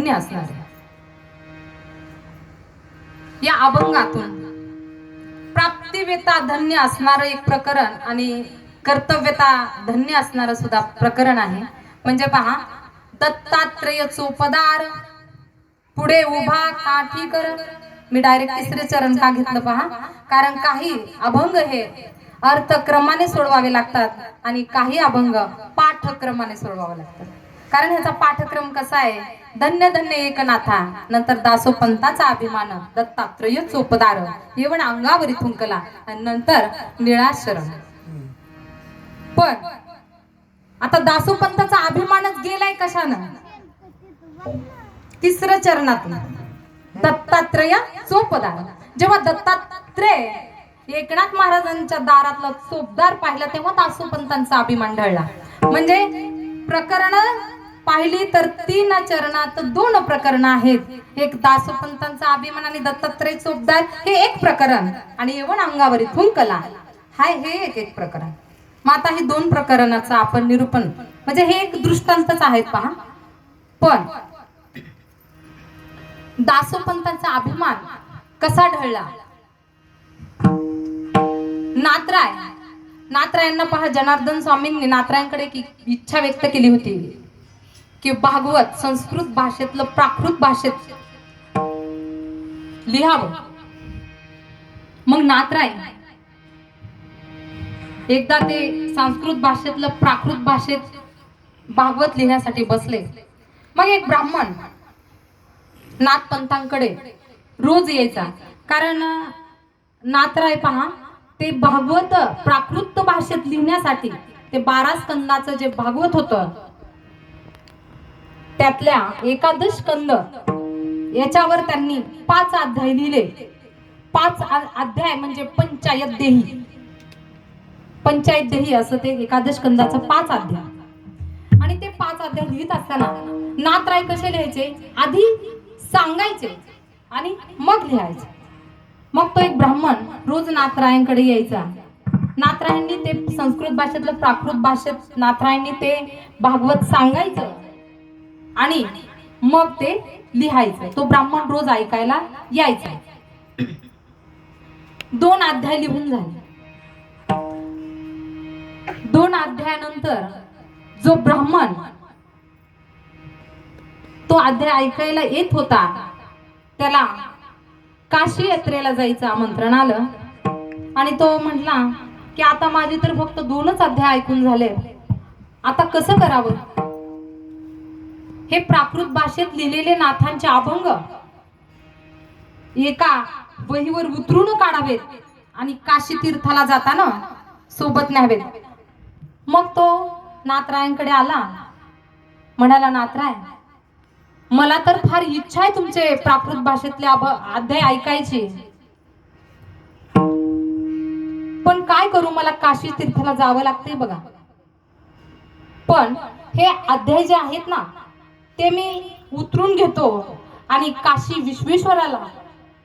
धन्य असणार आहे. या अभंगातून प्राप्तिवेता धन्य असणारं एक प्रकरण आणि कर्तव्यता धन्य असणारं सुद्धा प्रकरण आहे. म्हणजे पहा, दत्तात्रेय चोपदार पुढे उभा काठी कर. मी डायरेक्ट तिसरे चरण का घेतलं पहा, कारण काही अभंग हे अर्थक्रमाने सोडवावे लागतात आणि काही अभंग पाठक्रमाने सोडवावे लागतात. कारण ह्याचा पाठक्रम कसा आहे, धन्य धन्य एकनाथा, नंतर दासोपंताचा अभिमान, दत्तात्रेय चोपदार येवण अंगावरी थुंकला, आणि नंतर निळाशरण. पण आता दासोपंताचा अभिमानच गेलाय कशानं? तिसऱ्या चरणातून दत्तात्रेय चोपदार. जेव्हा दत्तात्रेय एकनाथ महाराजांच्या दारातला चोपदार पाहिला तेव्हा दासोपंतांचा अभिमान ढळला. म्हणजे प्रकरण पाहिली तर 3 चरणात 2 प्रकरण आहेत. एक दासोपंतांचा अभिमान आणि दत्तात्रेय चोपदार हे एक प्रकरण, आणि येवण अंगावरी थुंकला हाय हे एक प्रकरण. मग आता हे 2 प्रकरणाचं आपण निरूपण, म्हणजे हे एक दृष्टांतच आहेत पहा. पण दासोपंतांचा अभिमान कसा ढळला? नाथरायांना पहा, जनार्दन स्वामींनी नाथरायांकडे एक इच्छा व्यक्त केली होती की भागवत संस्कृत भाषेतलं प्राकृत भाषेत लिहावं. मग नाथराय एकदा ते संस्कृत भाषेतलं प्राकृत भाषेत भागवत लिहिण्यासाठी बसले. मग एक ब्राह्मण नाथपंतांकडे रोज यायचा, कारण नाथराय पहा ते भागवत प्राकृत भाषेत लिहिण्यासाठी ते 12 स्कंदाचं जे भागवत होतं त्यातल्या एकादश स्कंद याच्यावर त्यांनी 5 अध्याय लिहिले. 5 अध्याय म्हणजे पंचायत देही असं ते एकादश स्कंदाचं 5 अध्याय. आणि ते 5 अध्याय लिहित असताना नाथराय कसे लिहायचे, आधी सांगायचे आणि मग लिहायचे. मग तो एक ब्राह्मण रोज नाथरायांकडे यायचा. नाथरायांनी ते संस्कृत भाषेतलं प्राकृत भाषेत नाथरायांनी ते भागवत सांगायचं आणि मग ते लिहायचं. तो ब्राह्मण रोज ऐकायला यायचा. 2 अध्याय लिहून झाले. 2 अध्यायानंतर जो ब्राह्मण तो अध्याय ऐकायला येत होता त्याला काशी यात्रेला जायचं आमंत्रण आलं. आणि तो म्हटला की आता माझे तर फक्त 2च अध्याय ऐकून झाले, आता कसं करावं? हे प्राकृत भाषेत लिहिलेले नाथांचे अभंग एका वहीवर उतरून काढावेत आणि काशी तीर्थाला जाताना सोबत न्यावेत. मग तो नाथरायांकडे आला, म्हणाला, नाथराय मला तर फार इच्छा आहे तुमचे प्राकृत भाषेतले अध्याय ऐकायची, पण काय करू, मला काशी तीर्थाला जावं लागतंय बघा. पण हे अध्याय जे आहेत ना ते मी उतरून घेतो आणि काशी विश्वेश्वराला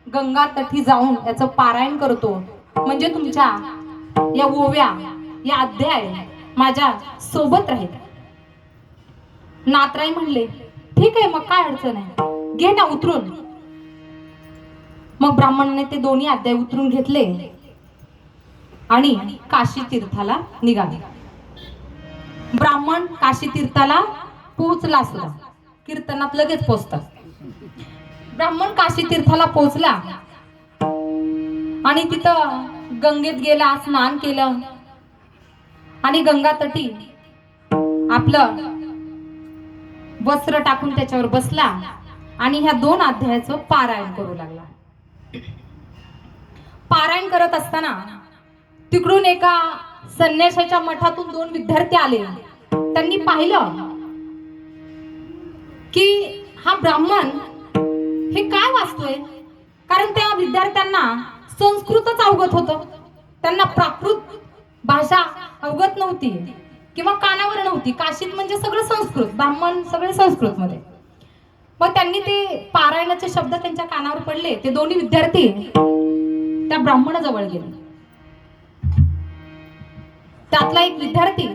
गंगा तटी जाऊन याचं पारायण करतो, म्हणजे तुमच्या या ओव्या या अध्याय माझ्या सोबत राहील. नाथराय म्हणले, ठीक आहे, मग काय अडचण आहे, घे ना उतरून. मग ब्राह्मणाने ते 2 अध्याय उतरून घेतले आणि काशी तीर्थाला निघाले. ब्राह्मण काशी तीर्थाला पोहोचला सुद्धा, कीर्तनात लगेच पोहोचतात. ब्राह्मण काशी तीर्थाला पोहोचला आणि तिथं गंगेत गेला, स्नान केलं आणि गंगा तटी आपलं वस्त्र टाकून त्याच्यावर बसला आणि ह्या 2 अध्यायाचं पारायण करू लागला. पारायण करत असताना तिकडून एका संन्यासाच्या मठातून 2 विद्यार्थी आले. त्यांनी पाहिलं की हा ब्राह्मण हे काय वाचतोय, कारण त्या विद्यार्थ्यांना संस्कृतच अवगत होतं, त्यांना प्राकृत भाषा अवगत नव्हती किंवा कानावर नव्हती. काशीत म्हणजे सगळं संस्कृत, ब्राह्मण सगळे संस्कृत मध्ये. मग त्यांनी ते पारायणाचे शब्द त्यांच्या कानावर पडले. ते 2 विद्यार्थी त्या ब्राह्मणाजवळ गेले. त्यातला एक विद्यार्थी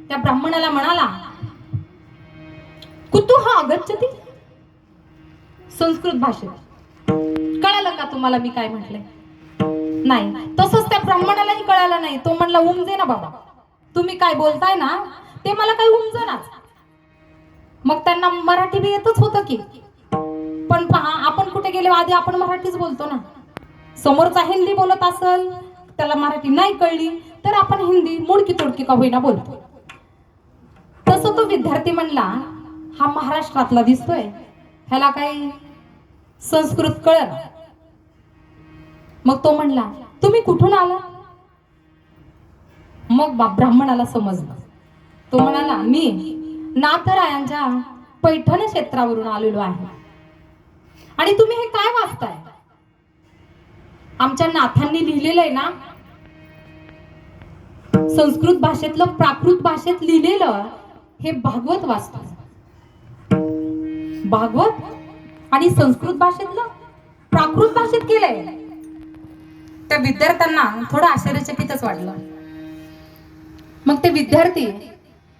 त्या ब्राह्मणाला म्हणाला, कुतूह आगच्छति, संस्कृत भाषेत. कळालं का तुम्हाला मी काय म्हटलंय? नाही. तसंच त्या ब्राह्मणालाही कळालं नाही. तो म्हणला उमजे ना बाबा, तुम्ही काय बोलताय ना ते मला काही उमजनाच. मग त्यांना मराठी बी येतच होतं की, पण पहा आपण कुठे गेले आधी आपण मराठीच बोलतो ना. समोरचा हिंदी बोलत असेल, त्याला मराठी नाही कळली तर आपण हिंदी मोडकी तोडकी का होईना बोलतो. तसं तो विद्यार्थी म्हणला हा महाराष्ट्रातला दिसतोय, ह्याला काही संस्कृत कळलं. मग तो म्हणला तुम्ही कुठून आला? मग ब्राह्मणाला समजलं. तो म्हणाला मी नाथरायांच्या पैठण क्षेत्रावरून आलेलो आहे. आणि तुम्ही हे काय वाचताय? आमच्या नाथांनी लिहिलेलं आहे ना, संस्कृत भाषेतलं प्राकृत भाषेत लिहिलेलं हे भागवत वाचतो. भागवत आणि संस्कृत भाषेतलं प्राकृत भाषेत केलंय. त्या विद्यार्थ्यांना थोडं आश्चर्यचकितच वाटलं. मग ते विद्यार्थी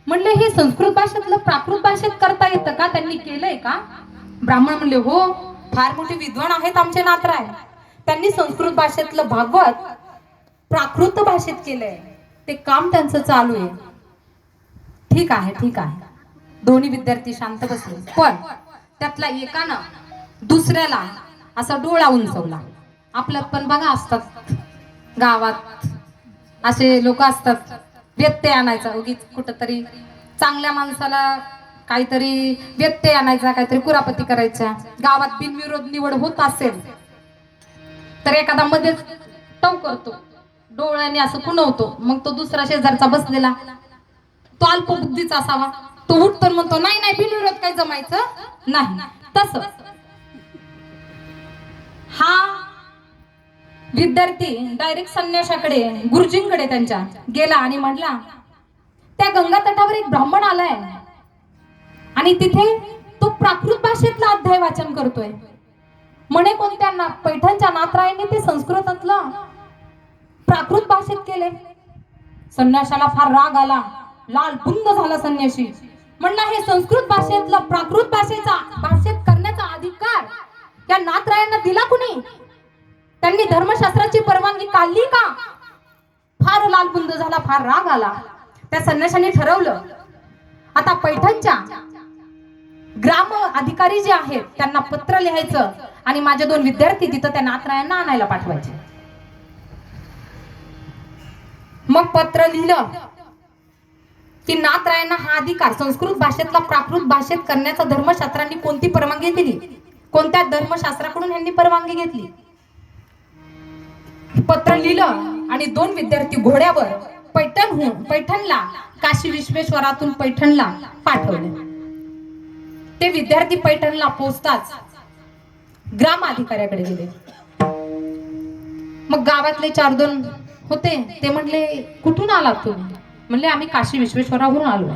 म्हणले हे संस्कृत भाषेतलं प्राकृत भाषेत करता येतं का? त्यांनी केलंय का? ब्राह्मण म्हणले हो, फार मोठे विद्वान आहेत आमचे नाथराय, त्यांनी संस्कृत भाषेतलं भागवत प्राकृत भाषेत केलंय, ते काम त्यांचं चालू आहे. ठीक आहे ठीक आहे. दोन्ही विद्यार्थी शांत बसले. पण त्यातला एकानं दुसऱ्याला असा डोळा उंचवला. आपल्यात पण बघा असतात गावात असे लोक असतात, व्यत्यय आणायचा उगीच कुठंतरी चांगल्या माणसाला काहीतरी व्यत्यय आणायचा, काहीतरी कुरापती करायच्या. गावात बिनविरोध निवड होत असेल तर एखादा मध्येच टव करतो, डोळ्याने असं खुणवतो. मग तो दुसरा शेजारचा बसलेला तो अल्पबुद्धीचा असावा, तो उठतो म्हणतो नाही नाही बिनविरोध काही जमायचं नाही. तस हा विद्यार्थी डायरेक्ट संन्याशाकडे गुरुजींकडे त्यांच्या गेला आणि म्हटला त्या गंगा तटावर एक ब्राह्मण आलाय आणि तिथे तो प्राकृत भाषेतला अध्याय वाचन करतोय म्हणे. कोणत्या पैठणच्या नाथरायांनी ते संस्कृतातलं प्राकृत भाषेत केले. संन्याशाला फार राग आला, लाल बुंद झाला संन्याशी. म्हणला हे संस्कृत भाषेतलं प्राकृत भाषेत करण्याचा अधिकार या नाथरायांना दिला कुणी? त्यांनी धर्मशास्त्राची परवानगी काढली का? फार लालबुंद झाला, फार राग आला. त्या संन्याशाने ठरवलं आता पैठणच्या ग्राम अधिकारी जे आहेत त्यांना पत्र लिहायचं आणि माझे 2 विद्यार्थी तिथं त्या नाथरायांना आणायला पाठवायचे. मग पत्र लिहिलं की नाथरायांना हा अधिकार संस्कृत भाषेतला प्राकृत भाषेत करण्याचा धर्मशास्त्रांनी कोणती परवानगी दिली, कोणत्या धर्मशास्त्राकडून यांनी परवानगी घेतली. पत्र लिहिलं आणि 2 विद्यार्थी घोड्यावर पैठणला काशी विश्वेश्वरातून पैठणला पाठवले. ते विद्यार्थी पैठणला पोहोचताच ग्राम अधिकाऱ्याकडे गेले. मग गावातले 4-2 होते, ते म्हणले कुठून आलात तुम्ही? म्हणले आम्ही काशी विश्वेश्वरावरून आलो,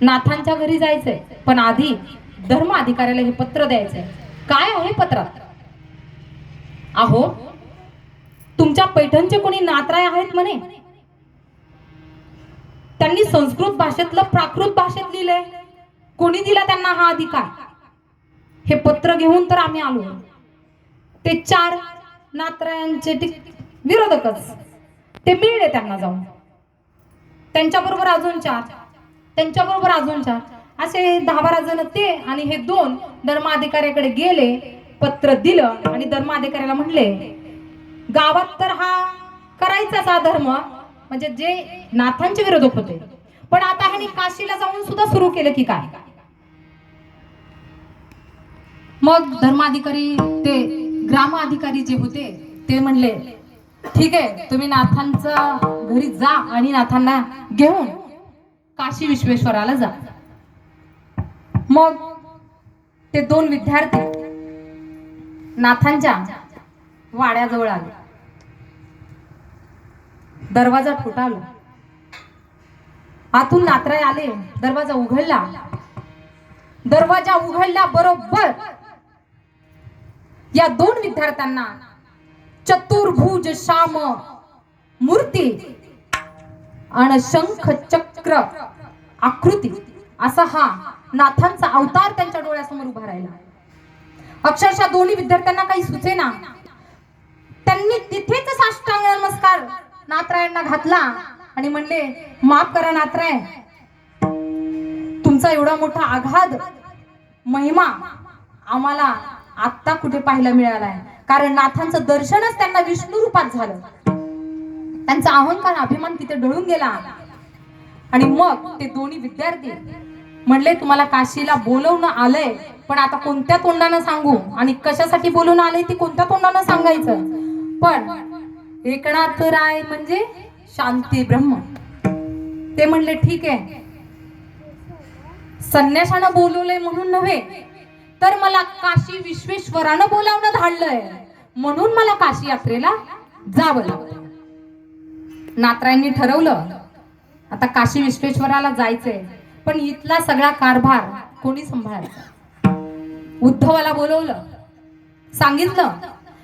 नाथांच्या घरी जायचंय, पण आधी धर्म अधिकाऱ्याला हे पत्र द्यायचंय. काय आहे पत्रात? अहो तुमच्या पैठणचे कोणी नाथराय आहेत म्हणे, त्यांनी संस्कृत भाषेतलं प्राकृत भाषेत लिहिलंय. कोणी दिला त्यांना हा अधिकार? हे पत्र घेऊन तर आम्ही आलो. ते 4 नाथरायांचे विरोधकच ते मिळले त्यांना जाऊन, त्यांच्याबरोबर अजून 4, त्यांच्याबरोबर अजून 4, असे 10-12 जण ते आणि हे 2 धर्माधिकाऱ्याकडे गेले. पत्र दिलं आणि धर्माधिकाऱ्याला म्हणले गावात तर हा करायचाच हा धर्म, म्हणजे जे नाथांचे विरोधक होते, पण आता ह्याने काशीला जाऊन सुद्धा सुरू केलं की काय? मग धर्माधिकारी ते ग्राम अधिकारी जे होते ते म्हणले ठीक आहे, तुम्ही नाथांच्या घरी जा आणि नाथांना घेऊन काशी विश्वेश्वराला जा. मग ते 2 विद्यार्थी नाथांच्या वाड्याजवळ आले. दरवाजा ठोठावला, आतून नाथराय आले. दरवाजा उघडला. दरवाजा उघडल्या बरोबर या 2 विद्यार्थ्यांना चतुर्भुज श्याम मूर्ती आणि शंख चक्र आकृती असा हा नाथांचा अवतार त्यांच्या डोळ्यासमोर उभा राहिला. अक्षरशः दोन्ही विद्यार्थ्यांना काही सुचेना. त्यांनी तिथेच साष्टांग नमस्कार नाथरायांना घातला आणि म्हणले, माफ करा नाथराय, तुमचा एवढा मोठा आघात महिमा आम्हाला आत्ता कुठे पाहायला मिळालाय. कारण नाथांचं दर्शनच त्यांना विष्णू रूपात झालं. त्यांचा अहंकार अभिमान तिथे डळून गेला. आणि मग ते दोन्ही विद्यार्थी म्हणले, तुम्हाला काशीला बोलवणं आलंय, पण आता कोणत्या तोंडानं सांगू आणि कशासाठी बोलवून आलंय ती कोणत्या तोंडानं सांगायचं. पण एकनाथ राय म्हणजे शांती ब्रह्म ते म्हणले, ठीक आहे, संन्याशानं बोलवलंय म्हणून नव्हे, तर मला काशी विश्वेश्वरानं बोलावणं धाडलंय, म्हणून मला काशी यात्रेला जावं लागतं. नाथरायांनी ठरवलं आता काशी विश्वेश्वराला जायचंय, पण इथला सगळा कारभार कोणी सांभाळायचा. उद्धवाला बोलवलं, सांगितलं,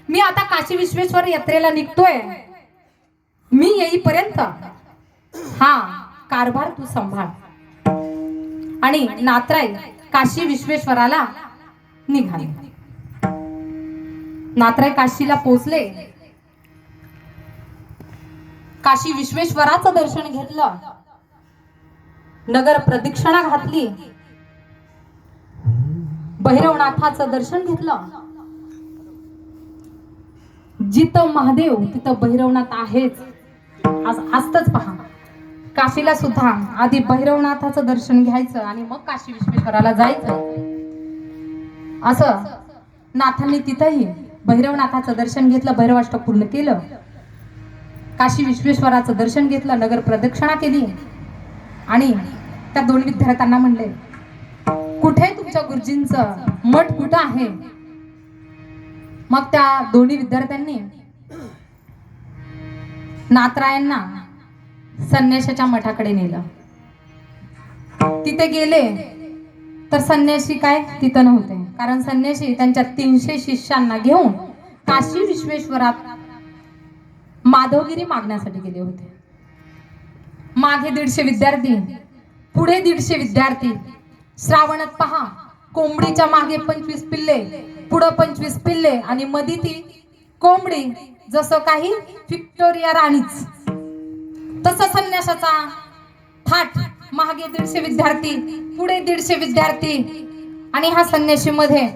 मी आता काशी विश्वेश्वर यात्रेला निघतोय, मी येईपर्यंत हा कारभार तू सांभाळ. आणि नाथराय काशी विश्वेश्वराला निघाले. नाथराय काशीला पोहोचले. काशी विश्वेश्वराचं दर्शन घेतलं, नगर प्रदक्षिणा घातली, भैरवनाथाचं दर्शन घेतलं. जिथं महादेव तिथं भैरवनाथ आहेच, असतच पहा. काशीला सुद्धा आधी भैरवनाथाचं दर्शन घ्यायचं आणि मग काशी विश्वेश्वराला जायचं. असं नाथांनी तिथंही भैरवनाथाचं दर्शन घेतलं, भैरवाष्टक पूर्ण केलं, काशी विश्वेश्वराचं दर्शन घेतलं, नगर प्रदक्षिणा केली. आणि त्या दोन विद्यार्थ्यांना म्हणले, कुठे तुमच्या गुरुजींचं मठ कुठं आहे. मग त्या दोन्ही विद्यार्थ्यांनी नाथरायांना संन्याशाच्या मठाकडे नेलं. तिथे गेले तर संन्यासी काय तिथं नव्हते, कारण संन्यासी त्यांच्या 300 शिष्यांना घेऊन काशी विश्वेश्वरात माधवगिरी मागण्यासाठी गेले होते. मागे 150 विद्यार्थी, पुढे 150 विद्यार्थी. श्रावणात पहा, कोंबडीच्या मागे 25 पिल्ले, पुढे 25 पिल्ले आणि मध्ये ती कोंबडी, जसं काही व्हिक्टोरिया राणीच, तसं संन्यासाचा थाट. मागे 150 विद्यार्थी, पुढे 150 विद्यार्थी. आणि हा संन्याशी मध्ये